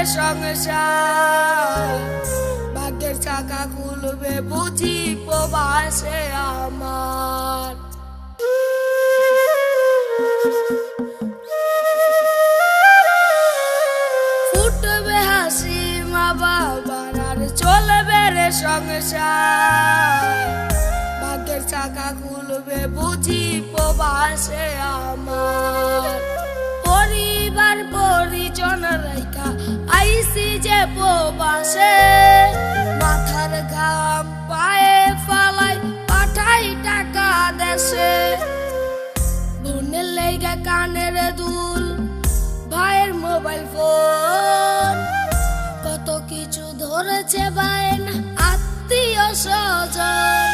বেড়ে সংসার, ভাগ্যের চাকা খুলবে বুঝি প্রবাসে আমার। ফুটবে হাসি মা বাবার আর চলবে রে সংসার, ভাগ্যের চাকা খুলবে বুঝি প্রবাসে আমার। পরিবার পরিজন রাইখা আইসি যে প্রবাসে, মাথার ঘাম পায়ে ফালাই পাঠাই টাকা দেশে। বোনের লেগা কানের দুল, ভাইয়ের মোবাইল ফোন, কত কিছু ধরেছে বায়না আত্মীয় স্বজন।